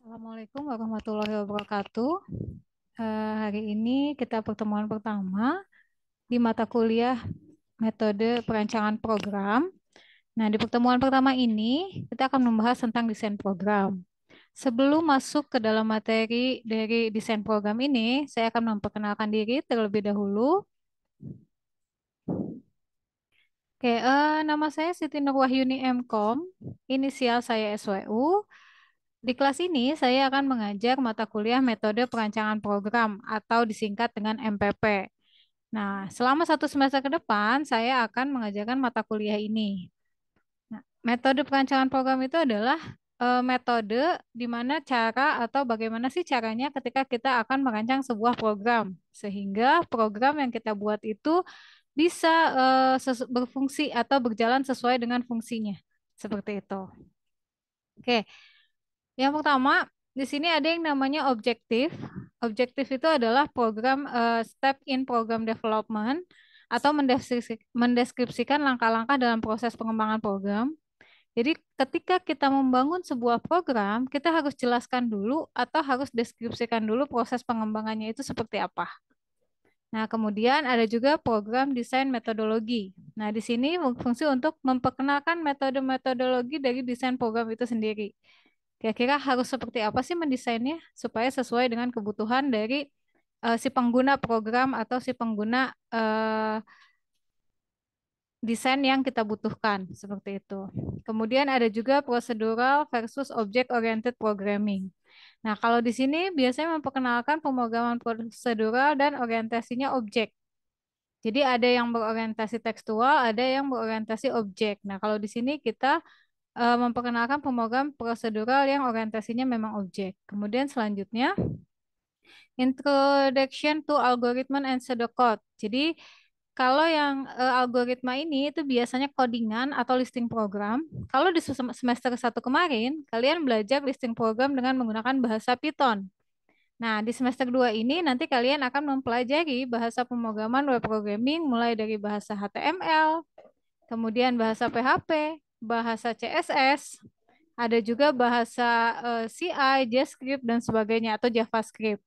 Assalamualaikum warahmatullahi wabarakatuh. Hari ini kita pertemuan pertama di mata kuliah metode perancangan program. Nah, di pertemuan pertama ini kita akan membahas tentang desain program. Sebelum masuk ke dalam materi dari desain program ini, saya akan memperkenalkan diri terlebih dahulu. Oke, nama saya Siti Nurwahyuni MKom, inisial saya SWU. Di kelas ini saya akan mengajar mata kuliah metode perancangan program atau disingkat dengan MPP. Nah, selama 1 semester ke depan saya akan mengajarkan mata kuliah ini. Nah, metode perancangan program itu adalah metode di mana cara atau bagaimana sih caranya ketika kita akan merancang sebuah program sehingga program yang kita buat itu bisa berfungsi atau berjalan sesuai dengan fungsinya. Seperti itu. Oke. Yang pertama, di sini ada yang namanya objektif. Objektif itu adalah program step in program development atau mendeskripsikan langkah-langkah dalam proses pengembangan program. Jadi ketika kita membangun sebuah program, kita harus jelaskan dulu atau harus deskripsikan dulu proses pengembangannya itu seperti apa. Nah, kemudian ada juga program desain metodologi. Nah, di sini fungsi untuk memperkenalkan metode-metodologi dari desain program itu sendiri. Kira-kira harus seperti apa sih mendesainnya supaya sesuai dengan kebutuhan dari si pengguna program atau si pengguna desain yang kita butuhkan seperti itu. Kemudian ada juga procedural versus object oriented programming. Nah, kalau di sini biasanya memperkenalkan pemrograman prosedural dan orientasinya objek. Jadi ada yang berorientasi tekstual, ada yang berorientasi objek. Nah, kalau di sini kita memperkenalkan pemrogram prosedural yang orientasinya memang objek. Kemudian selanjutnya, Introduction to Algorithm and Pseudocode. Jadi kalau yang algoritma ini itu biasanya codingan atau listing program. Kalau di semester 1 kemarin, kalian belajar listing program dengan menggunakan bahasa Python. Nah, di semester 2 ini nanti kalian akan mempelajari bahasa pemrograman web programming mulai dari bahasa HTML, kemudian bahasa PHP, bahasa CSS, ada juga bahasa CI, JavaScript, dan sebagainya atau JavaScript.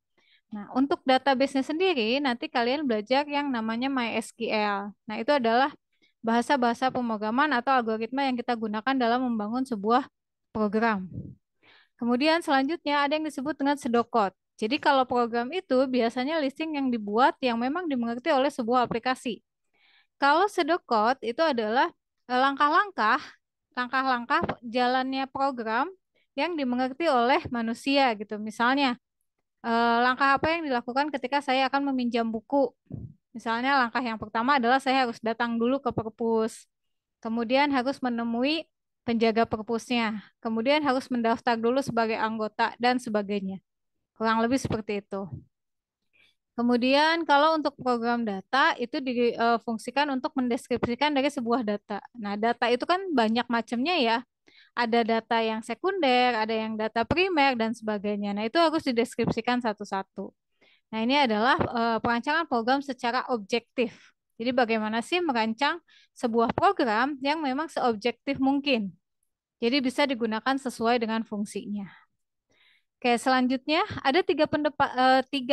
Nah, untuk database-nya sendiri, nanti kalian belajar yang namanya MySQL. Nah, itu adalah bahasa-bahasa pemrograman atau algoritma yang kita gunakan dalam membangun sebuah program. Kemudian selanjutnya ada yang disebut dengan pseudocode. Jadi kalau program itu biasanya listing yang dibuat yang memang dimengerti oleh sebuah aplikasi. Kalau pseudocode itu adalah langkah-langkah jalannya program yang dimengerti oleh manusia gitu. Misalnya, langkah apa yang dilakukan ketika saya akan meminjam buku? Misalnya langkah yang pertama adalah saya harus datang dulu ke perpus. Kemudian harus menemui penjaga perpusnya. Kemudian harus mendaftar dulu sebagai anggota dan sebagainya. Kurang lebih seperti itu. Kemudian kalau untuk program data itu difungsikan untuk mendeskripsikan dari sebuah data. Nah, data itu kan banyak macamnya ya. Ada data yang sekunder, ada yang data primer dan sebagainya. Nah, itu harus dideskripsikan satu-satu. Nah, ini adalah perancangan program secara objektif. Jadi bagaimana sih merancang sebuah program yang memang seobjektif mungkin. Jadi bisa digunakan sesuai dengan fungsinya. Oke, selanjutnya ada tiga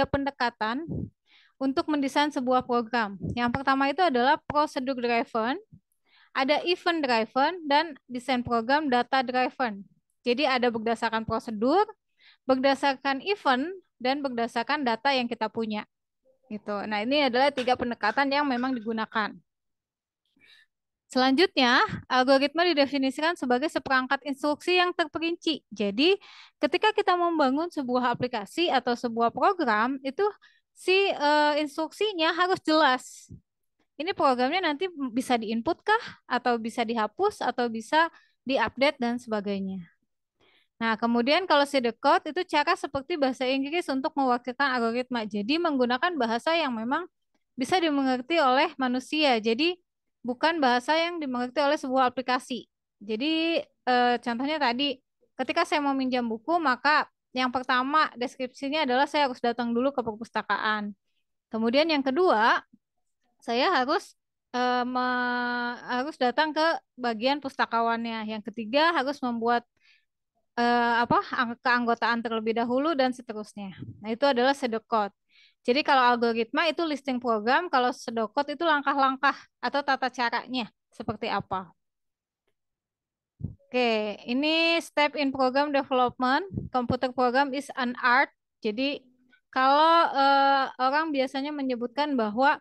pendekatan untuk mendesain sebuah program. Yang pertama itu adalah prosedur driven, ada event driven, dan desain program data driven. Jadi ada berdasarkan prosedur, berdasarkan event, dan berdasarkan data yang kita punya. Gitu. Nah, ini adalah tiga pendekatan yang memang digunakan. Selanjutnya, algoritma didefinisikan sebagai seperangkat instruksi yang terperinci. Jadi, ketika kita membangun sebuah aplikasi atau sebuah program, itu si instruksinya harus jelas. Ini programnya nanti bisa diinput kah, atau bisa dihapus, atau bisa diupdate dan sebagainya. Nah, kemudian kalau pseudocode itu cara seperti bahasa Inggris untuk mewakilkan algoritma. Jadi menggunakan bahasa yang memang bisa dimengerti oleh manusia. Jadi bukan bahasa yang dimengerti oleh sebuah aplikasi. Jadi contohnya tadi, ketika saya mau minjam buku, maka yang pertama deskripsinya adalah saya harus datang dulu ke perpustakaan. Kemudian yang kedua, saya harus datang ke bagian pustakawannya. Yang ketiga harus membuat keanggotaan terlebih dahulu dan seterusnya. Nah, itu adalah pseudocode. Jadi kalau algoritma itu listing program, kalau pseudocode itu langkah-langkah atau tata caranya seperti apa. Oke, ini step in program development. Computer program is an art. Jadi kalau orang biasanya menyebutkan bahwa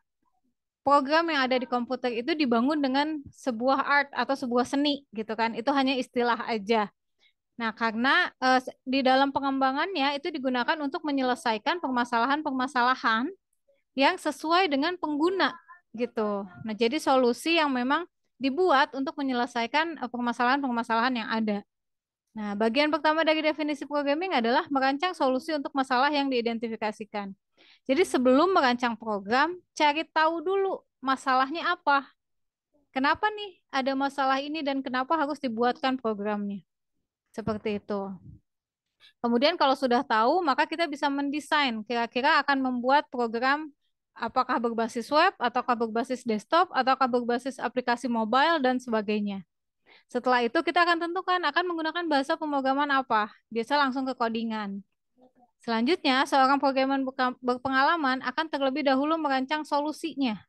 program yang ada di komputer itu dibangun dengan sebuah art atau sebuah seni gitu kan. Itu hanya istilah aja. Nah, karena di dalam pengembangannya itu digunakan untuk menyelesaikan permasalahan-permasalahan yang sesuai dengan pengguna gitu. Nah, jadi solusi yang memang dibuat untuk menyelesaikan permasalahan-permasalahan yang ada. Nah, bagian pertama dari definisi programming adalah merancang solusi untuk masalah yang diidentifikasikan. Jadi sebelum merancang program, cari tahu dulu masalahnya apa. Kenapa nih ada masalah ini dan kenapa harus dibuatkan programnya? Seperti itu. Kemudian kalau sudah tahu, maka kita bisa mendesain kira-kira akan membuat program apakah berbasis web, ataukah berbasis desktop, ataukah berbasis aplikasi mobile, dan sebagainya. Setelah itu kita akan tentukan akan menggunakan bahasa pemrograman apa. Biasa langsung ke codingan. Selanjutnya, seorang programmer berpengalaman akan terlebih dahulu merancang solusinya.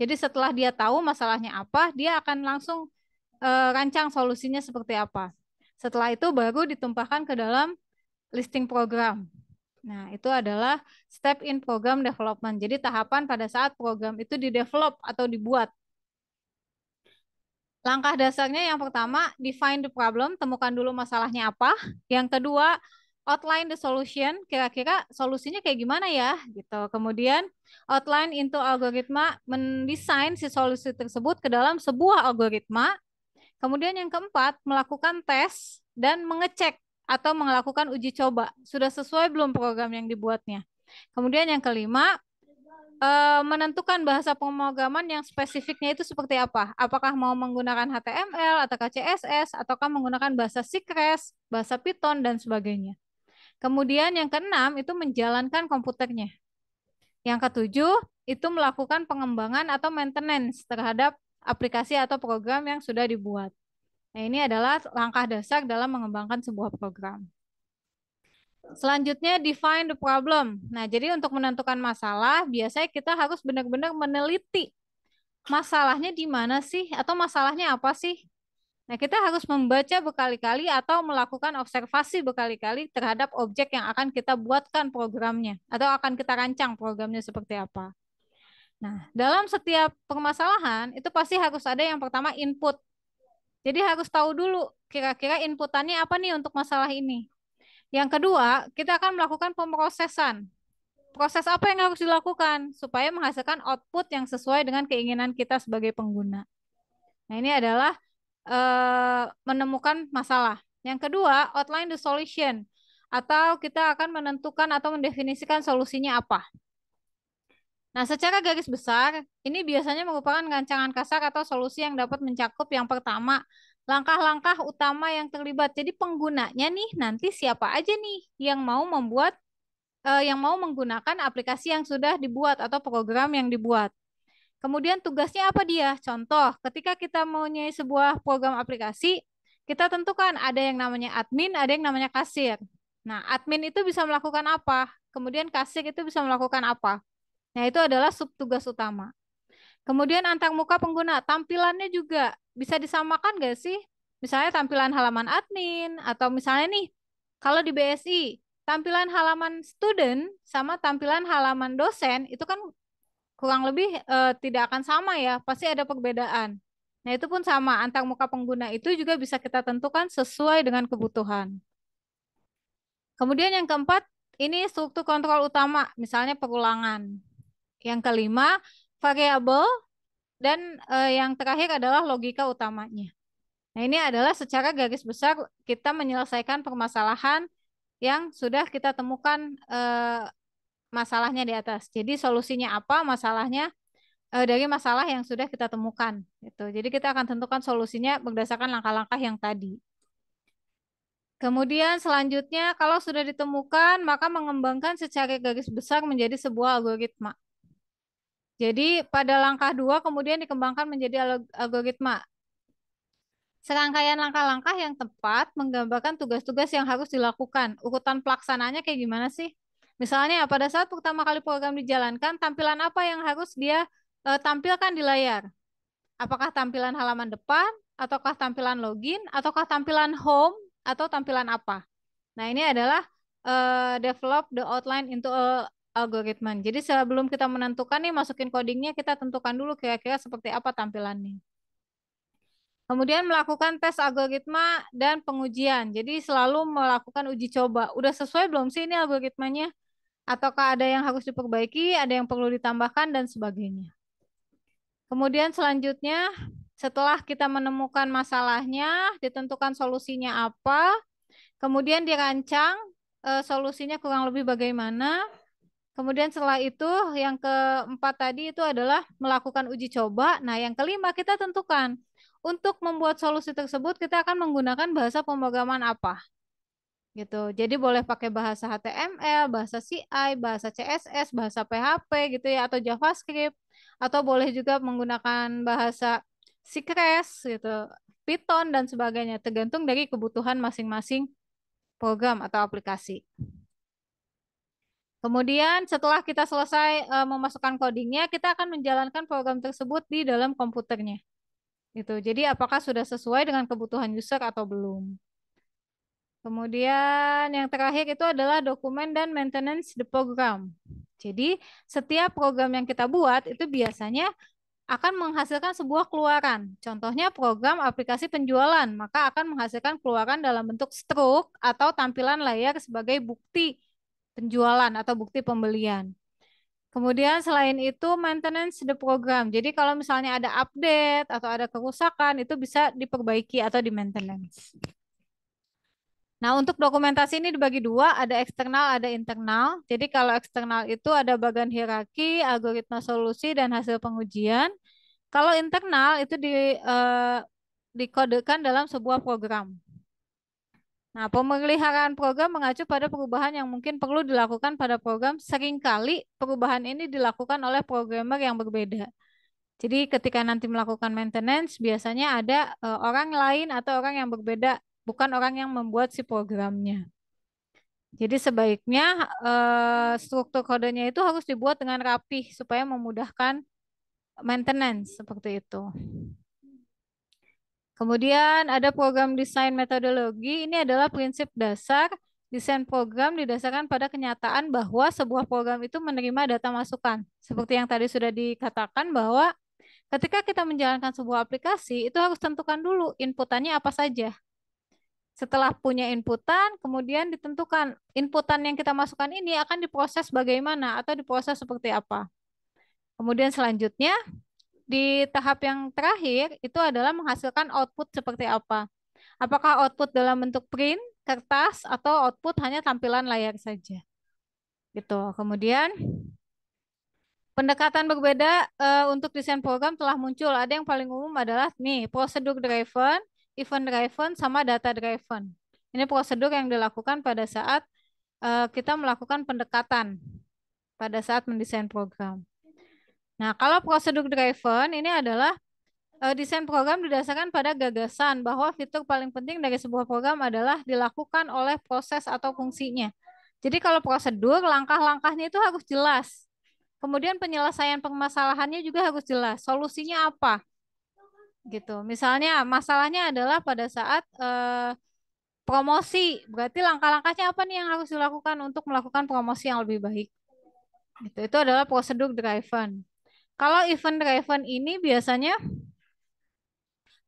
Jadi setelah dia tahu masalahnya apa, dia akan langsung rancang solusinya seperti apa. Setelah itu baru ditumpahkan ke dalam listing program. Nah, itu adalah step in program development. Jadi tahapan pada saat program itu di-develop atau dibuat. Langkah dasarnya yang pertama, define the problem, temukan dulu masalahnya apa. Yang kedua, outline the solution, kira-kira solusinya kayak gimana ya, gitu. Kemudian, outline into algoritma, mendesain si solusi tersebut ke dalam sebuah algoritma. Kemudian yang keempat, melakukan tes dan mengecek atau melakukan uji coba. Sudah sesuai belum program yang dibuatnya? Kemudian yang kelima, menentukan bahasa pemrograman yang spesifiknya itu seperti apa. Apakah mau menggunakan HTML atau CSS, ataukah menggunakan bahasa Secret, bahasa Python, dan sebagainya. Kemudian yang keenam, itu menjalankan komputernya. Yang ketujuh, itu melakukan pengembangan atau maintenance terhadap aplikasi atau program yang sudah dibuat. Nah, ini adalah langkah dasar dalam mengembangkan sebuah program. Selanjutnya, define the problem. Nah, jadi untuk menentukan masalah, biasanya kita harus benar-benar meneliti masalahnya di mana sih, atau masalahnya apa sih. Nah, kita harus membaca berkali-kali atau melakukan observasi berkali-kali terhadap objek yang akan kita buatkan programnya, atau akan kita rancang programnya seperti apa. Nah, dalam setiap permasalahan, itu pasti harus ada yang pertama input. Jadi harus tahu dulu kira-kira inputannya apa nih untuk masalah ini. Yang kedua, kita akan melakukan pemrosesan. Proses apa yang harus dilakukan supaya menghasilkan output yang sesuai dengan keinginan kita sebagai pengguna. Nah, ini adalah menemukan masalah. Yang kedua, outline the solution, atau kita akan menentukan atau mendefinisikan solusinya apa. Nah, secara garis besar, ini biasanya merupakan rancangan kasar atau solusi yang dapat mencakup yang pertama, langkah-langkah utama yang terlibat. Jadi penggunanya nih nanti siapa aja nih yang mau yang mau menggunakan aplikasi yang sudah dibuat atau program yang dibuat. Kemudian tugasnya apa dia? Contoh, ketika kita mempunyai sebuah program aplikasi, kita tentukan ada yang namanya admin, ada yang namanya kasir. Nah, admin itu bisa melakukan apa? Kemudian kasir itu bisa melakukan apa? Nah, itu adalah subtugas utama. Kemudian antar muka pengguna, tampilannya juga bisa disamakan nggak sih? Misalnya tampilan halaman admin, atau misalnya nih, kalau di BSI, tampilan halaman student sama tampilan halaman dosen, itu kan kurang lebih tidak akan sama ya, pasti ada perbedaan. Nah, itu pun sama, antar muka pengguna itu juga bisa kita tentukan sesuai dengan kebutuhan. Kemudian yang keempat, ini struktur kontrol utama, misalnya perulangan. Yang kelima, variabel, dan yang terakhir adalah logika utamanya. Nah, ini adalah secara garis besar kita menyelesaikan permasalahan yang sudah kita temukan masalahnya di atas. Jadi solusinya apa, masalahnya dari masalah yang sudah kita temukan. Gitu. Jadi kita akan tentukan solusinya berdasarkan langkah-langkah yang tadi. Kemudian selanjutnya kalau sudah ditemukan, maka mengembangkan secara garis besar menjadi sebuah algoritma. Jadi pada langkah 2 kemudian dikembangkan menjadi algoritma. Serangkaian langkah-langkah yang tepat menggambarkan tugas-tugas yang harus dilakukan. Urutan pelaksanaannya kayak gimana sih? Misalnya, pada saat pertama kali program dijalankan, tampilan apa yang harus dia tampilkan di layar? Apakah tampilan halaman depan, ataukah tampilan login, ataukah tampilan home, atau tampilan apa? Nah, ini adalah develop the outline into a algorithm. Jadi sebelum kita menentukan nih masukin codingnya, kita tentukan dulu kira-kira seperti apa tampilannya. Kemudian melakukan tes algoritma dan pengujian. Jadi selalu melakukan uji coba. Udah sesuai belum sih ini algoritmanya? Ataukah ada yang harus diperbaiki, ada yang perlu ditambahkan, dan sebagainya. Kemudian selanjutnya, setelah kita menemukan masalahnya, ditentukan solusinya apa, kemudian dirancang solusinya kurang lebih bagaimana. Kemudian setelah itu, yang keempat tadi itu adalah melakukan uji coba. Nah, yang kelima kita tentukan. Untuk membuat solusi tersebut, kita akan menggunakan bahasa pemrograman apa. Gitu. Jadi boleh pakai bahasa HTML, bahasa CI, bahasa CSS, bahasa PHP gitu ya, atau JavaScript, atau boleh juga menggunakan bahasa Crash gitu, Python dan sebagainya, tergantung dari kebutuhan masing-masing program atau aplikasi. Kemudian setelah kita selesai memasukkan codingnya, kita akan menjalankan program tersebut di dalam komputernya. Gitu. Jadi apakah sudah sesuai dengan kebutuhan user atau belum? Kemudian yang terakhir itu adalah dokumen dan maintenance the program. Jadi setiap program yang kita buat itu biasanya akan menghasilkan sebuah keluaran. Contohnya program aplikasi penjualan, maka akan menghasilkan keluaran dalam bentuk struk atau tampilan layar sebagai bukti penjualan atau bukti pembelian. Kemudian selain itu maintenance the program. Jadi kalau misalnya ada update atau ada kerusakan itu bisa diperbaiki atau di maintenance. Nah, untuk dokumentasi ini dibagi dua, ada eksternal, ada internal. Jadi kalau eksternal itu ada bagian hierarki, algoritma solusi, dan hasil pengujian. Kalau internal itu dikodekan dalam sebuah program. Nah, pemeliharaan program mengacu pada perubahan yang mungkin perlu dilakukan pada program. Seringkali perubahan ini dilakukan oleh programmer yang berbeda. Jadi ketika nanti melakukan maintenance, biasanya ada orang lain atau orang yang berbeda, bukan orang yang membuat si programnya. Jadi sebaiknya struktur kodenya itu harus dibuat dengan rapih supaya memudahkan maintenance seperti itu. Kemudian ada program desain metodologi. Ini adalah prinsip dasar desain program didasarkan pada kenyataan bahwa sebuah program itu menerima data masukan. Seperti yang tadi sudah dikatakan bahwa ketika kita menjalankan sebuah aplikasi, itu harus tentukan dulu inputannya apa saja. Setelah punya inputan, kemudian ditentukan inputan yang kita masukkan ini akan diproses bagaimana atau diproses seperti apa. Kemudian selanjutnya, di tahap yang terakhir itu adalah menghasilkan output seperti apa. Apakah output dalam bentuk print, kertas, atau output hanya tampilan layar saja. Gitu. Kemudian pendekatan berbeda untuk desain program telah muncul. Ada yang paling umum adalah nih, prosedur driven, event driven, sama data driven. Ini prosedur yang dilakukan pada saat kita melakukan pendekatan pada saat mendesain program. Nah, kalau prosedur driven ini adalah desain program didasarkan pada gagasan bahwa fitur paling penting dari sebuah program adalah dilakukan oleh proses atau fungsinya. Jadi kalau prosedur, langkah-langkahnya itu harus jelas. Kemudian penyelesaian permasalahannya juga harus jelas. Solusinya apa? Gitu. Misalnya masalahnya adalah pada saat promosi, berarti langkah-langkahnya apa nih yang harus dilakukan untuk melakukan promosi yang lebih baik? Gitu. Itu adalah prosedur driven. Kalau event driven ini biasanya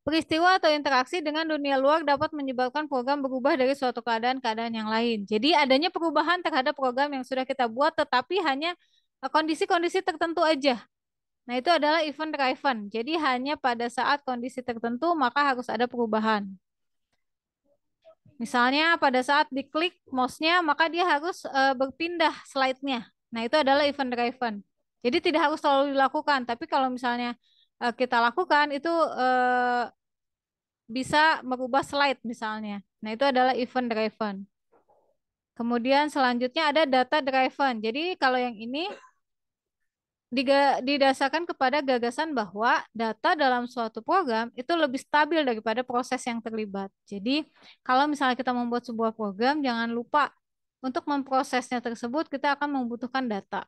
peristiwa atau interaksi dengan dunia luar dapat menyebabkan program berubah dari suatu keadaan-keadaan yang lain. Jadi adanya perubahan terhadap program yang sudah kita buat, tetapi hanya kondisi-kondisi tertentu aja. Nah, itu adalah event driven. Jadi hanya pada saat kondisi tertentu maka harus ada perubahan. Misalnya pada saat diklik mouse-nya maka dia harus berpindah slide-nya. Nah, itu adalah event driven. Jadi tidak harus selalu dilakukan, tapi kalau misalnya kita lakukan itu bisa merubah slide misalnya. Nah, itu adalah event driven. Kemudian selanjutnya ada data driven. Jadi kalau yang ini didasarkan kepada gagasan bahwa data dalam suatu program itu lebih stabil daripada proses yang terlibat. Jadi, kalau misalnya kita membuat sebuah program, jangan lupa untuk memprosesnya tersebut kita akan membutuhkan data.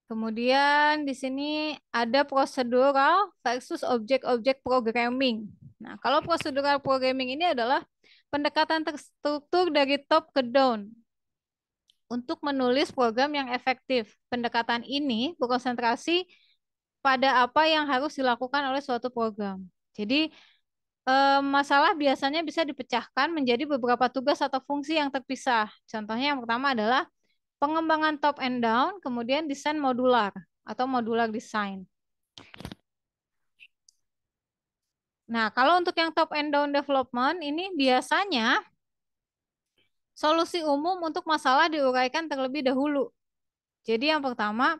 Kemudian di sini ada procedural versus object-object programming. Nah, kalau procedural programming ini adalah pendekatan terstruktur dari top ke down untuk menulis program yang efektif. Pendekatan ini berkonsentrasi pada apa yang harus dilakukan oleh suatu program. Jadi, masalah biasanya bisa dipecahkan menjadi beberapa tugas atau fungsi yang terpisah. Contohnya yang pertama adalah pengembangan top and down, kemudian desain modular atau modular design. Nah, kalau untuk yang top and down development ini biasanya solusi umum untuk masalah diuraikan terlebih dahulu. Jadi yang pertama,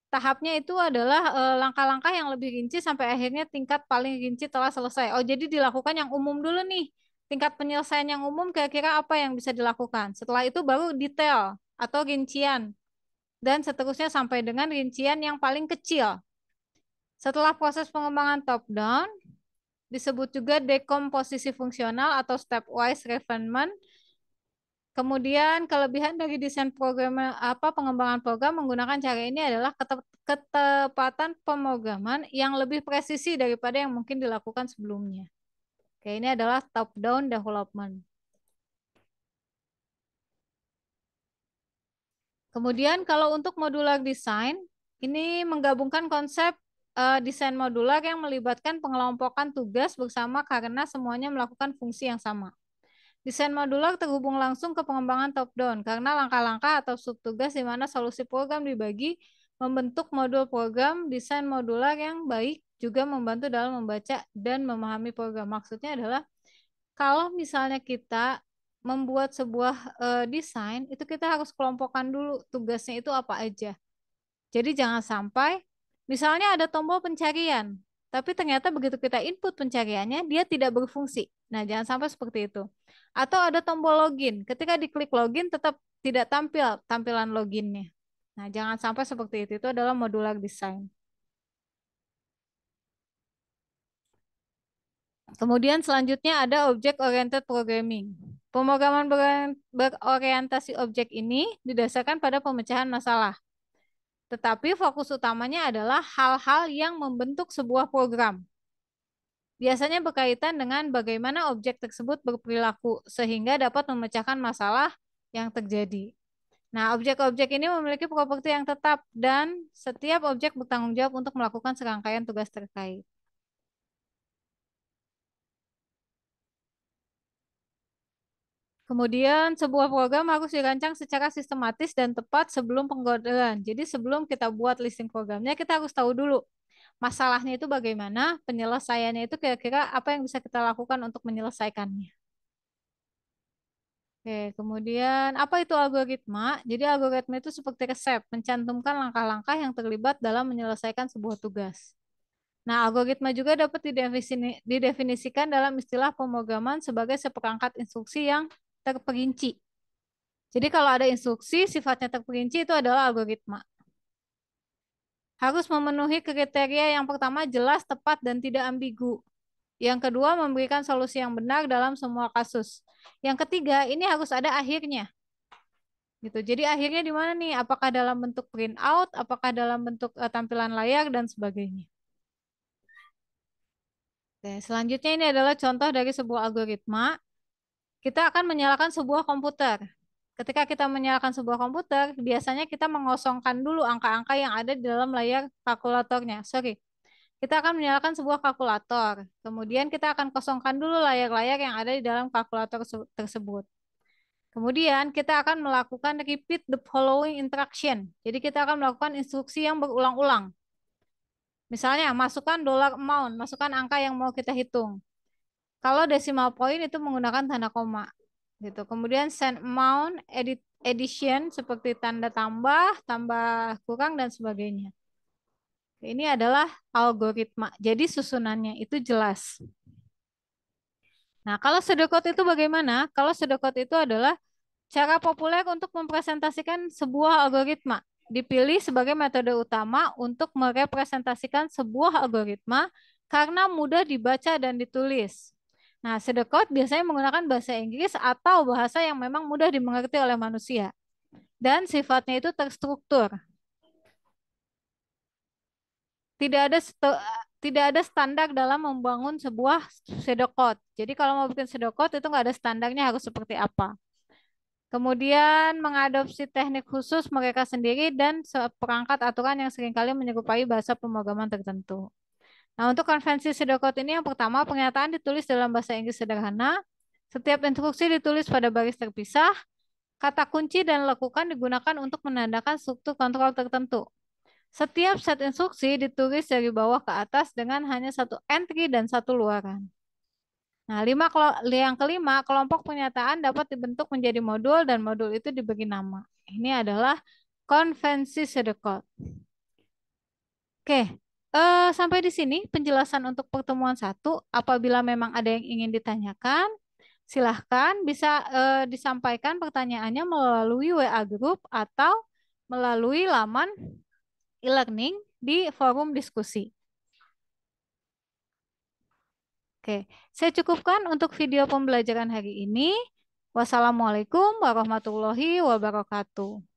tahapnya itu adalah langkah-langkah yang lebih rinci sampai akhirnya tingkat paling rinci telah selesai. Oh, jadi dilakukan yang umum dulu nih. Tingkat penyelesaian yang umum kira-kira apa yang bisa dilakukan. Setelah itu baru detail atau rincian. Dan seterusnya sampai dengan rincian yang paling kecil. Setelah proses pengembangan top down, disebut juga dekomposisi fungsional atau stepwise refinement. Kemudian kelebihan dari desain program pengembangan program menggunakan cara ini adalah ketepatan pemrograman yang lebih presisi daripada yang mungkin dilakukan sebelumnya. Oke, ini adalah top down development. Kemudian kalau untuk modular design, ini menggabungkan konsep desain modular yang melibatkan pengelompokan tugas bersama karena semuanya melakukan fungsi yang sama. Desain modular terhubung langsung ke pengembangan top-down karena langkah-langkah atau subtugas di mana solusi program dibagi membentuk modul program. Desain modular yang baik juga membantu dalam membaca dan memahami program. Maksudnya adalah kalau misalnya kita membuat sebuah desain, itu kita harus kelompokkan dulu tugasnya itu apa aja. Jadi jangan sampai misalnya ada tombol pencarian, tapi ternyata begitu kita input pencariannya, dia tidak berfungsi. Nah, jangan sampai seperti itu. Atau ada tombol login, ketika diklik login tetap tidak tampil tampilan loginnya. Nah, jangan sampai seperti itu. Itu adalah modular design. Kemudian selanjutnya ada object oriented programming. Pemrograman berorientasi objek ini didasarkan pada pemecahan masalah. Tetapi fokus utamanya adalah hal-hal yang membentuk sebuah program. Biasanya berkaitan dengan bagaimana objek tersebut berperilaku sehingga dapat memecahkan masalah yang terjadi. Nah, objek-objek ini memiliki properti yang tetap dan setiap objek bertanggung jawab untuk melakukan serangkaian tugas terkait. Kemudian sebuah program harus dirancang secara sistematis dan tepat sebelum penggodoran. Jadi sebelum kita buat listing programnya, kita harus tahu dulu masalahnya itu bagaimana, penyelesaiannya itu kira-kira apa yang bisa kita lakukan untuk menyelesaikannya. Oke, kemudian apa itu algoritma? Jadi algoritma itu seperti resep, mencantumkan langkah-langkah yang terlibat dalam menyelesaikan sebuah tugas. Nah, algoritma juga dapat didefinisikan dalam istilah pemrograman sebagai seperangkat instruksi yang terperinci. Jadi kalau ada instruksi sifatnya terperinci itu adalah algoritma. Harus memenuhi kriteria yang pertama jelas, tepat, dan tidak ambigu. Yang kedua memberikan solusi yang benar dalam semua kasus. Yang ketiga ini harus ada akhirnya. Gitu. Jadi akhirnya di mana nih? Apakah dalam bentuk print out, apakah dalam bentuk tampilan layar dan sebagainya. Oke, selanjutnya ini adalah contoh dari sebuah algoritma. Kita akan menyalakan sebuah komputer. Ketika kita menyalakan sebuah komputer, biasanya kita mengosongkan dulu angka-angka yang ada di dalam layar kalkulatornya. Sorry, kita akan menyalakan sebuah kalkulator. Kemudian kita akan kosongkan dulu layar-layar yang ada di dalam kalkulator tersebut. Kemudian kita akan melakukan repeat the following instruction. Jadi kita akan melakukan instruksi yang berulang-ulang. Misalnya, masukkan dollar amount, masukkan angka yang mau kita hitung. Kalau decimal point itu menggunakan tanda koma. Gitu. Kemudian send amount, addition seperti tanda tambah, tambah kurang dan sebagainya. Ini adalah algoritma. Jadi susunannya itu jelas. Nah, kalau pseudocode itu bagaimana? Kalau pseudocode itu adalah cara populer untuk mempresentasikan sebuah algoritma. dipilih sebagai metode utama untuk merepresentasikan sebuah algoritma karena mudah dibaca dan ditulis. Nah, pseudocode biasanya menggunakan bahasa Inggris atau bahasa yang memang mudah dimengerti oleh manusia. Dan sifatnya itu terstruktur. Tidak ada tidak ada standar dalam membangun sebuah pseudocode. Jadi kalau mau bikin pseudocode itu nggak ada standarnya harus seperti apa. Kemudian mengadopsi teknik khusus mereka sendiri dan seperangkat aturan yang seringkali menyerupai bahasa pemrograman tertentu. Nah, untuk konvensi pseudocode ini yang pertama, pernyataan ditulis dalam bahasa Inggris sederhana. Setiap instruksi ditulis pada baris terpisah. Kata kunci dan lekukan digunakan untuk menandakan struktur kontrol tertentu. Setiap set instruksi ditulis dari bawah ke atas dengan hanya satu entry dan satu luaran. Nah, yang kelima, kelompok pernyataan dapat dibentuk menjadi modul dan modul itu diberi nama. Ini adalah konvensi pseudocode. Oke, sampai di sini penjelasan untuk pertemuan satu. Apabila memang ada yang ingin ditanyakan, silahkan bisa disampaikan pertanyaannya melalui WA Group atau melalui laman e-learning di forum diskusi. Oke, saya cukupkan untuk video pembelajaran hari ini. Wassalamualaikum warahmatullahi wabarakatuh.